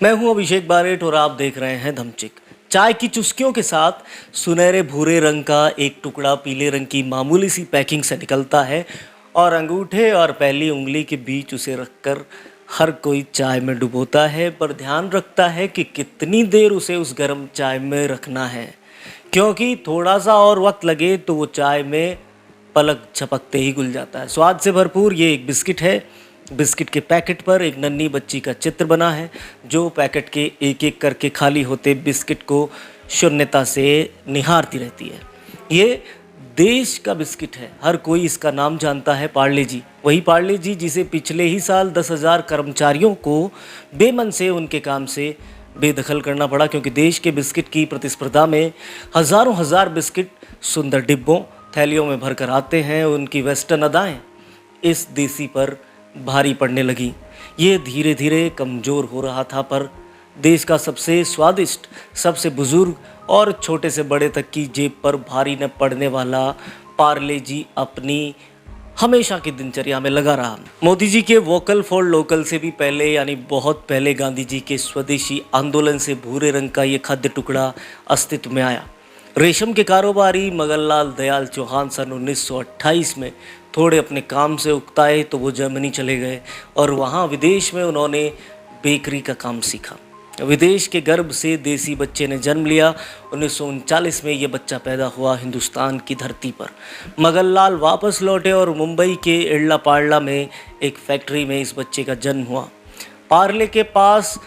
मैं हूं अभिषेक बारेट और आप देख रहे हैं धमचिक। चाय की चुस्कियों के साथ सुनहरे भूरे रंग का एक टुकड़ा पीले रंग की मामूली सी पैकिंग से निकलता है और अंगूठे और पहली उंगली के बीच उसे रखकर हर कोई चाय में डुबोता है, पर ध्यान रखता है कि कितनी देर उसे उस गर्म चाय में रखना है, क्योंकि थोड़ा सा और वक्त लगे तो वो चाय में पलक झपकते ही घुल जाता है। स्वाद से भरपूर ये एक बिस्किट है। बिस्किट के पैकेट पर एक नन्ही बच्ची का चित्र बना है, जो पैकेट के एक एक करके खाली होते बिस्किट को शून्यता से निहारती रहती है। ये देश का बिस्किट है, हर कोई इसका नाम जानता है, पार्ले जी। वही पार्ले जी जिसे पिछले ही साल 10,000 कर्मचारियों को बेमन से उनके काम से बेदखल करना पड़ा, क्योंकि देश के बिस्किट की प्रतिस्पर्धा में हज़ारों हज़ार बिस्किट सुंदर डिब्बों थैलियों में भरकर आते हैं। उनकी वेस्टर्न अदाएँ इस देसी पर भारी पड़ने लगी। ये धीरे धीरे कमज़ोर हो रहा था, पर देश का सबसे स्वादिष्ट, सबसे बुजुर्ग और छोटे से बड़े तक की जेब पर भारी न पड़ने वाला पार्ले जी अपनी हमेशा की दिनचर्या में लगा रहा। मोदी जी के वोकल फॉर लोकल से भी पहले, यानी बहुत पहले, गांधी जी के स्वदेशी आंदोलन से भूरे रंग का ये खाद्य टुकड़ा अस्तित्व में आया। रेशम के कारोबारी मगनलाल दयाल चौहान सन 1928 में थोड़े अपने काम से उकताए तो वो जर्मनी चले गए और वहाँ विदेश में उन्होंने बेकरी का काम सीखा। विदेश के गर्भ से देसी बच्चे ने जन्म लिया। 1939 में ये बच्चा पैदा हुआ हिंदुस्तान की धरती पर। मगनलाल वापस लौटे और मुंबई के इड़ला पाड़ला में एक फैक्ट्री में इस बच्चे का जन्म हुआ। पार्ले के पास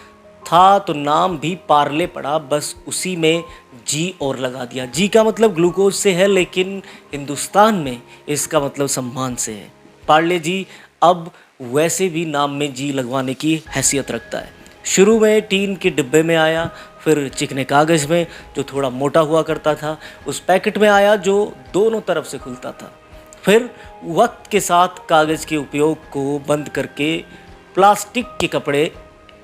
था तो नाम भी पार्ले पड़ा, बस उसी में जी और लगा दिया। जी का मतलब ग्लूकोज से है, लेकिन हिंदुस्तान में इसका मतलब सम्मान से है। पार्ले जी अब वैसे भी नाम में जी लगवाने की हैसियत रखता है। शुरू में टीन के डिब्बे में आया, फिर चिकने कागज़ में जो थोड़ा मोटा हुआ करता था, उस पैकेट में आया जो दोनों तरफ से खुलता था। फिर वक्त के साथ कागज़ के उपयोग को बंद करके प्लास्टिक के कपड़े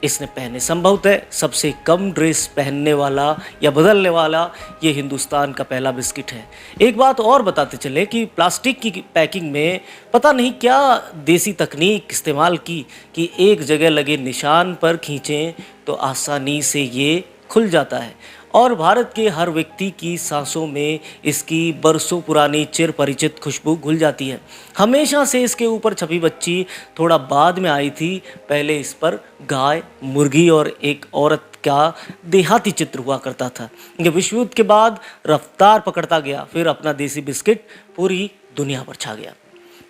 इसने पहने। संभवतः सबसे कम ड्रेस पहनने वाला या बदलने वाला ये हिंदुस्तान का पहला बिस्किट है। एक बात और बताते चले कि प्लास्टिक की पैकिंग में पता नहीं क्या देसी तकनीक इस्तेमाल की कि एक जगह लगे निशान पर खींचें तो आसानी से ये खुल जाता है और भारत के हर व्यक्ति की सांसों में इसकी बरसों पुरानी चिर परिचित खुशबू घुल जाती है। हमेशा से इसके ऊपर छपी बच्ची थोड़ा बाद में आई थी। पहले इस पर गाय, मुर्गी और एक औरत का देहाती चित्र हुआ करता था। ये विश्व युद्ध के बाद रफ्तार पकड़ता गया, फिर अपना देसी बिस्किट पूरी दुनिया पर छा गया।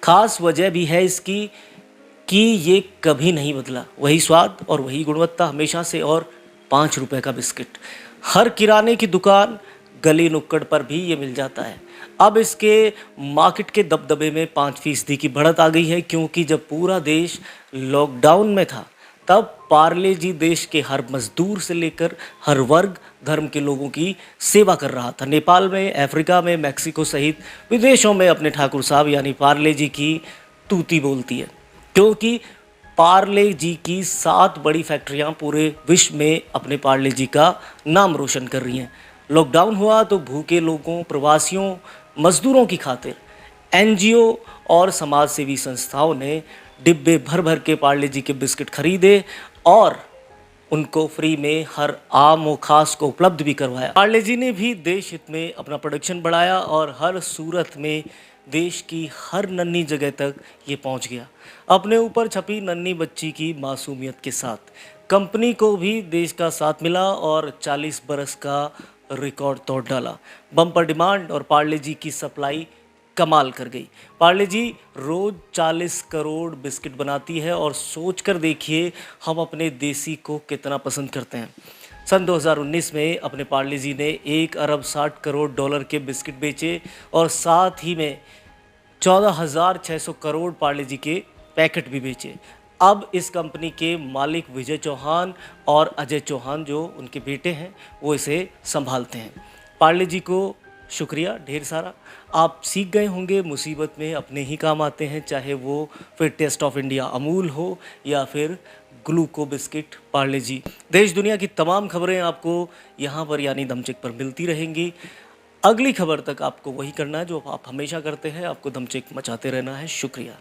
खास वजह भी है इसकी कि ये कभी नहीं बदला, वही स्वाद और वही गुणवत्ता हमेशा से। और 5 रुपए का बिस्किट हर किराने की दुकान, गली नुक्कड़ पर भी ये मिल जाता है। अब इसके मार्केट के दबदबे में 5% की बढ़त आ गई है, क्योंकि जब पूरा देश लॉकडाउन में था तब पार्ले जी देश के हर मजदूर से लेकर हर वर्ग धर्म के लोगों की सेवा कर रहा था। नेपाल में, अफ्रीका में, मैक्सिको सहित विदेशों में अपने ठाकुर साहब यानी पार्ले जी की तूती बोलती है, क्योंकि पार्ले जी की 7 बड़ी फैक्ट्रियां पूरे विश्व में अपने पार्ले जी का नाम रोशन कर रही हैं। लॉकडाउन हुआ तो भूखे लोगों, प्रवासियों, मजदूरों की खातिर एनजीओ और समाज सेवी संस्थाओं ने डिब्बे भर भर के पार्ले जी के बिस्किट खरीदे और उनको फ्री में हर आम व खास को उपलब्ध भी करवाया। पार्ले जी ने भी देश हित में अपना प्रोडक्शन बढ़ाया और हर सूरत में देश की हर नन्ही जगह तक ये पहुंच गया, अपने ऊपर छपी नन्ही बच्ची की मासूमियत के साथ। कंपनी को भी देश का साथ मिला और 40 बरस का रिकॉर्ड तोड़ डाला। बम्पर डिमांड और पार्ले जी की सप्लाई कमाल कर गई। पार्ले जी रोज़ 40 करोड़ बिस्किट बनाती है और सोच कर देखिए हम अपने देसी को कितना पसंद करते हैं। सन 2019 में अपने पार्ले जी ने 1 अरब 60 करोड़ डॉलर के बिस्किट बेचे और साथ ही में 14,600 करोड़ पार्ले जी के पैकेट भी बेचे। अब इस कंपनी के मालिक विजय चौहान और अजय चौहान, जो उनके बेटे हैं, वो इसे संभालते हैं। पार्ले जी को शुक्रिया ढेर सारा। आप सीख गए होंगे मुसीबत में अपने ही काम आते हैं, चाहे वो फिर टेस्ट ऑफ इंडिया अमूल हो या फिर ग्लूको बिस्किट पार्ले जी। देश दुनिया की तमाम खबरें आपको यहाँ पर यानी धमचिक पर मिलती रहेंगी। अगली खबर तक आपको वही करना है जो आप हमेशा करते हैं, आपको धमचिक मचाते रहना है। शुक्रिया।